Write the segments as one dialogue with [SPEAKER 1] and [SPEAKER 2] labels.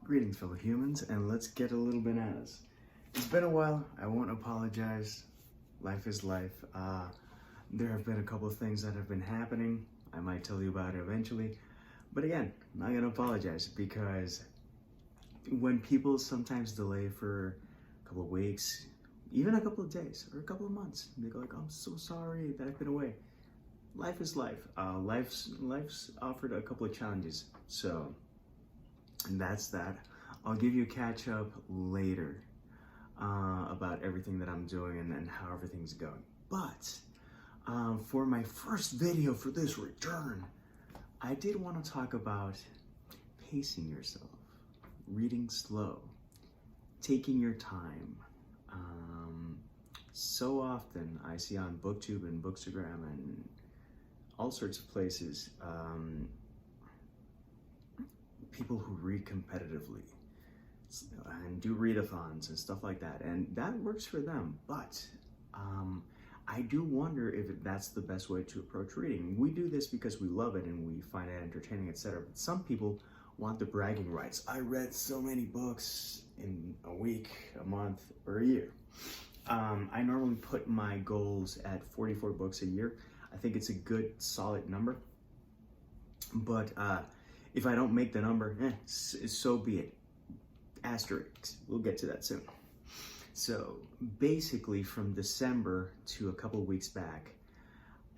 [SPEAKER 1] Greetings, fellow humans, and let's get a little bananas. It's been a while. I won't apologize. Life is life. There have been a couple of things that have been happening. I might tell you about it eventually. But again, I'm not going to apologize, because when people sometimes delay for a couple of weeks, even a couple of days or a couple of months, they go like, "I'm so sorry that I've been away." Life is life. Life's offered a couple of challenges. And that's that. I'll give you a catch up later about everything that I'm doing and how everything's going. But for my first video for this return, I did want to talk about pacing yourself, reading slow, taking your time. So often I see on BookTube and Bookstagram and all sorts of places, people who read competitively and do readathons and stuff like that, and that works for them. But I do wonder if that's the best way to approach reading. We do this because we love it and we find it entertaining, etc. But some people want the bragging rights. I read so many books in a week, a month, or a year. I normally put my goals at 44 books a year. I think it's a good, solid number. But if I don't make the number, so be it. Asterisk. We'll get to that soon. So basically, from December to a couple of weeks back,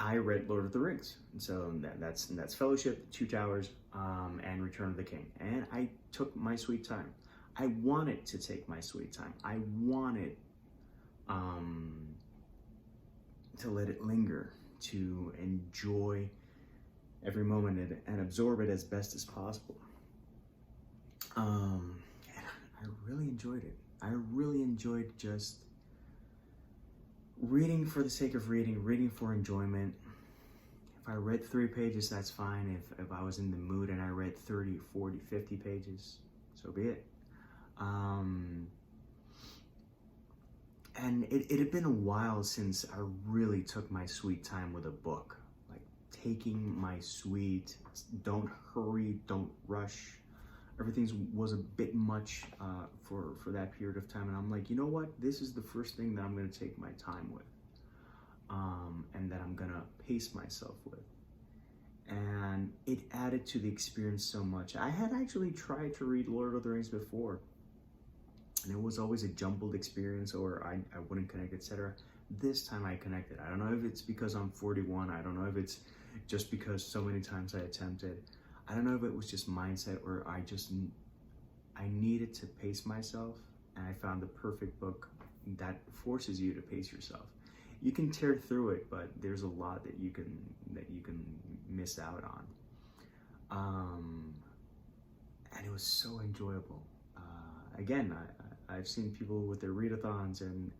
[SPEAKER 1] I read Lord of the Rings. And so that's Fellowship, Two Towers, and Return of the King. And I took my sweet time. I wanted to take my sweet time. I wanted to let it linger, to enjoy every moment and absorb it as best as possible. And I really enjoyed it. I really enjoyed just reading for the sake of reading, reading for enjoyment. If I read 3 pages, that's fine. If I was in the mood and I read 30, 40, 50 pages, so be it. And it had been a while since I really took my sweet time with a book. Like taking my sweet, don't hurry, don't rush. Everything was a bit much for that period of time. And I'm like, you know what? This is the first thing that I'm going to take my time with. And that I'm going to pace myself with. And it added to the experience so much. I had actually tried to read Lord of the Rings before, and it was always a jumbled experience, or I wouldn't connect, etc. This time I connected. I don't know if it's because I'm 41. I don't know if it's just because so many times I attempted. I don't know if it was just mindset, or I needed to pace myself, and I found the perfect book that forces you to pace yourself. You can tear through it, but there's a lot that you can miss out on. And it was so enjoyable. Again, I've seen people with their readathons and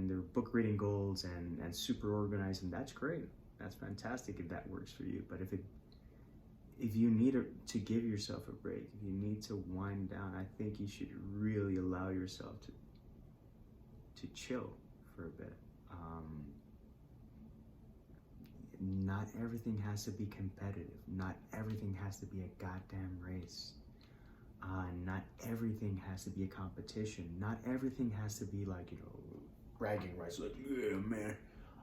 [SPEAKER 1] their book reading goals and super organized, and that's great. That's fantastic if that works for you. But if you need to give yourself a break, if you need to wind down, I think you should really allow yourself to chill for a bit. Not everything has to be competitive. Not everything has to be a goddamn race. Not everything has to be a competition. Not everything has to be like, bragging rights. Like, yeah, man,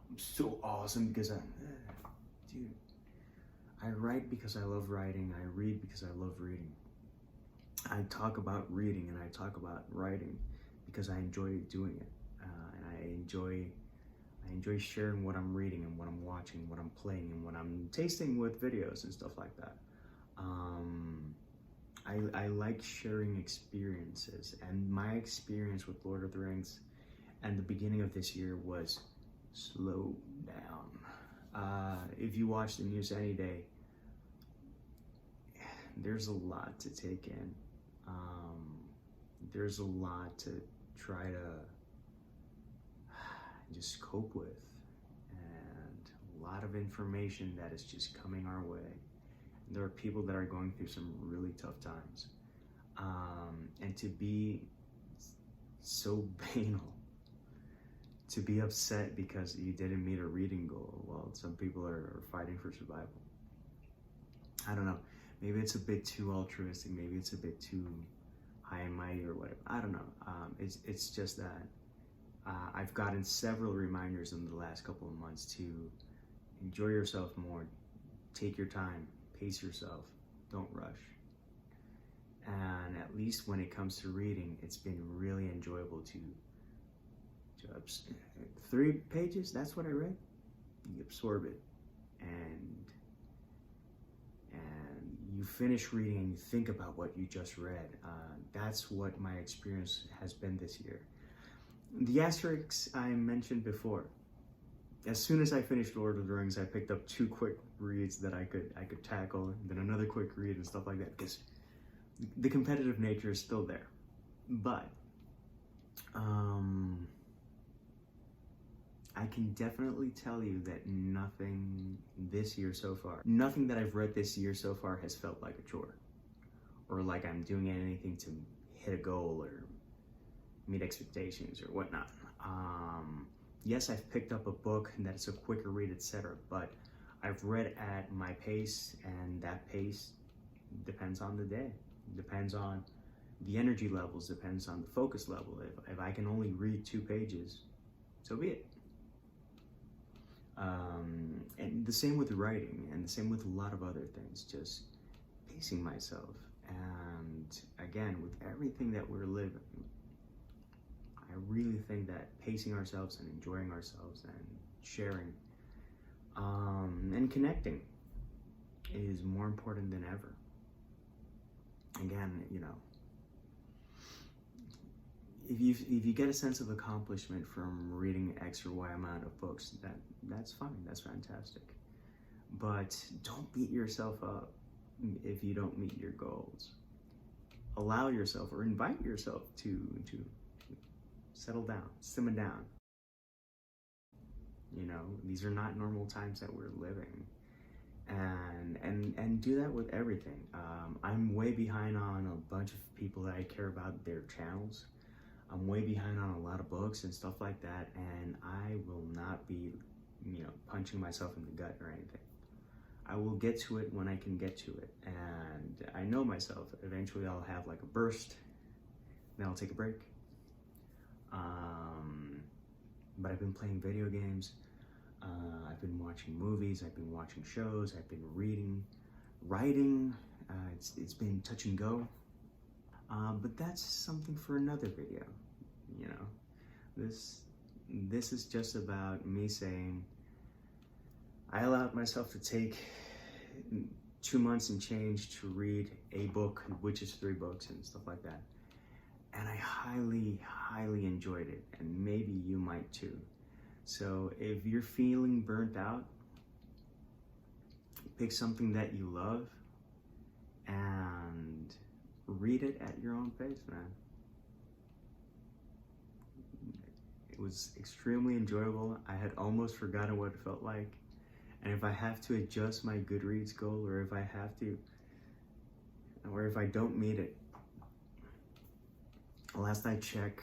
[SPEAKER 1] I'm so awesome because dude, I write because I love writing. I read because I love reading. I talk about reading and I talk about writing because I enjoy doing it. And I enjoy sharing what I'm reading and what I'm watching, what I'm playing, and what I'm tasting with videos and stuff like that. I like sharing experiences, and my experience with Lord of the Rings and the beginning of this year was slow down. If you watch the news any day, there's a lot to take in. There's a lot to try to just cope with, and a lot of information that is just coming our way. There are people that are going through some really tough times, and to be so banal, to be upset because you didn't meet a reading goal while some people are fighting for survival. I don't know, maybe it's a bit too altruistic, maybe it's a bit too high and mighty or whatever. I don't know. It's just that I've gotten several reminders in the last couple of months to enjoy yourself more, take your time, pace yourself, don't rush. And at least when it comes to reading, it's been really enjoyable to 3 pages, that's what I read. You absorb it, and you finish reading and you think about what you just read. That's what my experience has been this year. The asterisks I mentioned before. As soon as I finished Lord of the Rings, I picked up 2 quick reads that I could tackle, and then another quick read and stuff like that, because the competitive nature is still there. But I can definitely tell you that nothing this year so far, nothing that I've read this year so far has felt like a chore, or like I'm doing anything to hit a goal or meet expectations or whatnot. Yes, I've picked up a book that's a quicker read, etc., but I've read at my pace, and that pace depends on the day, depends on the energy levels, depends on the focus level. If I can only read 2 pages, so be it. And the same with writing, and the same with a lot of other things, just pacing myself. And again, with everything that we're living, I really think that pacing ourselves and enjoying ourselves and sharing and connecting is more important than ever. Again, you know, if you get a sense of accomplishment from reading X or Y amount of books, that's fine, that's fantastic. But don't beat yourself up if you don't meet your goals. Allow yourself or invite yourself to settle down, simmer down. You know, these are not normal times that we're living. And do that with everything. I'm way behind on a bunch of people that I care about, their channels. I'm way behind on a lot of books and stuff like that, and I will not be, punching myself in the gut or anything. I will get to it when I can get to it, and I know myself. Eventually I'll have like a burst, then I'll take a break. But I've been playing video games, I've been watching movies, I've been watching shows, I've been reading, writing. It's been touch and go. But that's something for another video. You know, this is just about me saying I allowed myself to take 2 months and change to read a book, which is 3 books and stuff like that. And I highly enjoyed it, and maybe you might too. So if you're feeling burnt out, pick something that you love and read it at your own pace, man. It was extremely enjoyable. I had almost forgotten what it felt like. And if I have to adjust my Goodreads goal, or if I don't meet it, last I checked,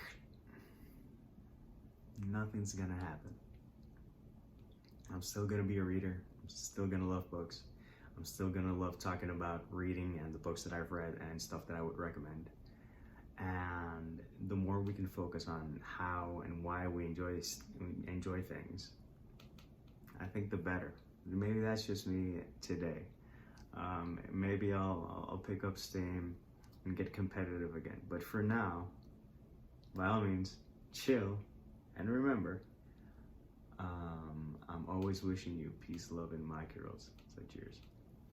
[SPEAKER 1] nothing's gonna happen. I'm still gonna be a reader. I'm still gonna love books. I'm still gonna love talking about reading and the books that I've read and stuff that I would recommend. And the more we can focus on how and why we enjoy things, I think the better. Maybe that's just me today. Maybe I'll pick up steam and get competitive again. But for now, by all means, chill, and remember, I'm always wishing you peace, love, and my heroes. So cheers.